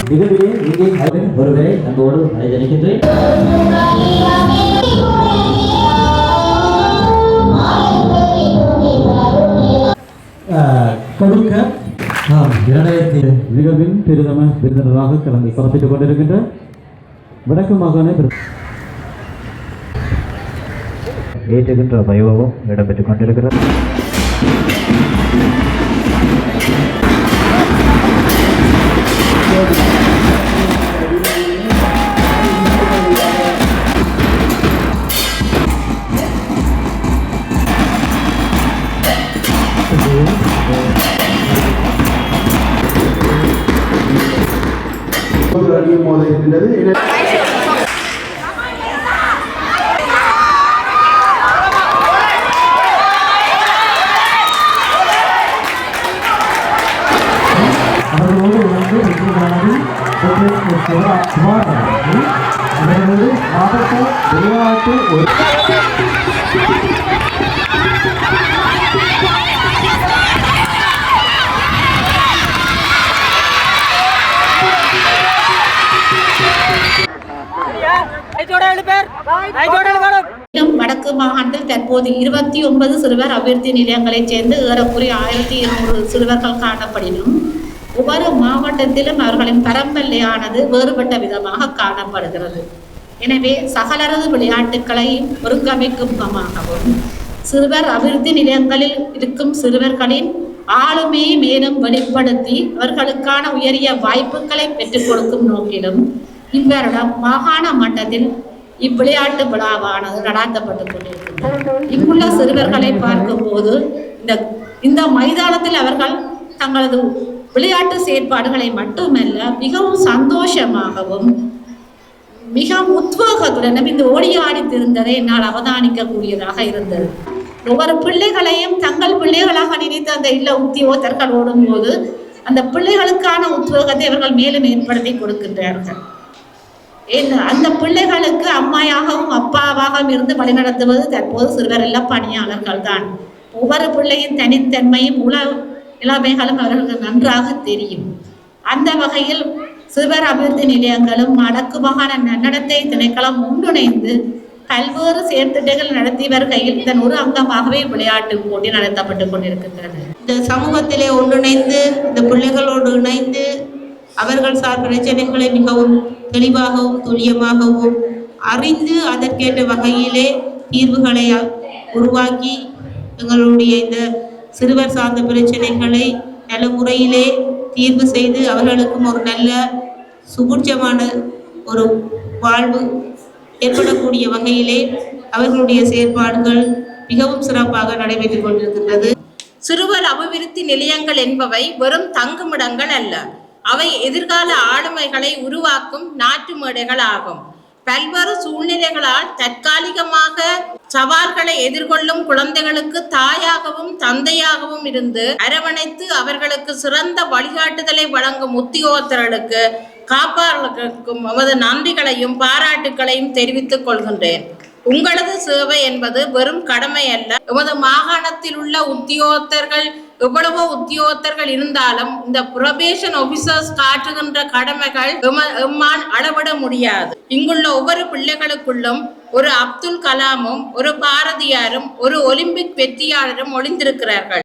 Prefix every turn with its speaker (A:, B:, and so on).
A: நிகழ்விலே இங்கே ஒருவரை அன்போடு அழைத்திருக்கின்றேன். கொடுக்க 2000 நிகழ்வின் பெருதம விருந்தினராக கலந்து சிறப்பித்துக் கொண்டிருக்கின்ற வடக்கு மாகாண ஏற்றுகின்ற வைபவம் இடம்பெற்றுக் கொண்டிருக்கிறது.
B: வடக்கு மாகாணத்தில் தற்போது 29 சிறுவர் அபிவிருத்தி நிலையங்களைச் சேர்ந்து ஏறக்குறைய 1200 சிறுவர்கள் காணப்படினும் ஒவ்வொரு மாவட்டத்திலும் அவர்களின் பரம்பல்லையானது வேறுபட்ட விதமாக காணப்படுகிறது. எனவே சகலரது விளையாட்டுக்களை ஒருங்கமைக்கும் முகமாகவும் சிறுவர் அபிவிருத்தி நிலையங்களில் இருக்கும் சிறுவர்களின் ஆளுமையை மேலும் வெளிப்படுத்தி அவர்களுக்கான உயரிய வாய்ப்புகளை பெற்றுக் கொடுக்கும் நோக்கிலும் இவ்வருடம் மாகாண மட்டத்தில் இவ்விளையாட்டு விழாவானது நடாத்தப்பட்டுக் கொண்டிருக்கின்றன. இங்குள்ள சிறுவர்களை பார்க்கும் போது இந்த மைதானத்தில் அவர்கள் தங்களது விளையாட்டு செயற்பாடுகளை மட்டுமல்ல மிகவும் சந்தோஷமாகவும் மிக உத்வேகத்துடனும் இந்த ஓடி ஆடி திருந்ததை என்னால் அவதானிக்கக்கூடியதாக இருந்தது. ஒவ்வொரு பிள்ளைகளையும் தங்கள் பிள்ளைகளாக நினைத்து அந்த இல்ல உத்தியோகத்தர்கள் ஓடும் போது அந்த பிள்ளைகளுக்கான உத்வேகத்தை அவர்கள் மேலும் ஏற்படுத்தி கொடுக்கின்றார்கள். அந்த பிள்ளைகளுக்கு அம்மாயாகவும் அப்பாவாகவும் இருந்து வழிநடத்துவது தற்போது சிறுவர் எல்லாம் பணியாளர்கள் தான். ஒவ்வொரு பிள்ளையின் தனித்தன்மையும் நிலைமைகளும் அவர்களுக்கு நன்றாக தெரியும். அந்த வகையில் சிறுவர் அபிவிருத்தி நிலையங்களும் வடக்கு மாகாண நன்னடத்தை திணைக்களம் ஒன்றிணைந்து பல்வேறு செயற்திட்டங்கள் நடத்தி வருகையில் இதன் ஒரு அங்கமாகவே விளையாட்டு போட்டி நடத்தப்பட்டு கொண்டிருக்கின்றது.
C: இந்த சமூகத்திலே ஒன்றிணைந்து இந்த பிள்ளைகளோடு இணைந்து அவர்கள் சார் பிரச்சனைகளை மிகவும் தெளிவாகவும் துல்லியமாகவும் அறிந்து அதற்கேற்ற வகையிலே தீர்வுகளை உருவாக்கி எங்களுடைய இந்த சிறுவர் சார்ந்த பிரச்சனைகளை நல்ல முறையிலே தீர்வு செய்து அவர்களுக்கும் ஒரு நல்ல சுபூட்சமான ஒரு வாழ்வு ஏற்படக்கூடிய வகையிலே அவர்களுடைய செயற்பாடுகள் மிகவும் சிறப்பாக நடைபெற்றுக் கொண்டிருக்கின்றது.
D: சிறுவர் அபிவிருத்தி நிலையங்கள் என்பவை வெறும் தங்குமிடங்கள் அல்ல, அவை எதிர்கால ஆளுமைகளை உருவாக்கும் நாட்டு மேடைகள் ஆகும். பல்வேறு சூழ்நிலைகளால் தற்காலிகமாக சவால்களை எதிர்கொள்ளும் குழந்தைகளுக்கு தாயாகவும் தந்தையாகவும் இருந்து அரவணைத்து அவர்களுக்கு சிறந்த வழிகாட்டுதலை வழங்கும் உத்தியோகத்தர்களுக்கு காப்பாளர்களுக்கும் நமது நன்றிகளையும் பாராட்டுகளையும் தெரிவித்துக் கொள்கின்றேன். உங்களது சேவை என்பது வெறும் கடமை அல்ல. எமது மாகாணத்தில் உள்ள உத்தியோகத்தர்கள் எவ்வளவோ உத்தியோகத்தர்கள் இருந்தாலும் இந்த புரொபேஷன் ஆபீசர்ஸ் காட்டுகின்ற கடமைகள் எம்மால் அளவிட முடியாது. இங்குள்ள ஒவ்வொரு பிள்ளைகளுக்குள்ளும் ஒரு அப்துல் கலாமும் ஒரு பாரதியாரும் ஒரு ஒலிம்பிக் வெற்றியாளரும் ஒளிந்திருக்கிறார்கள்.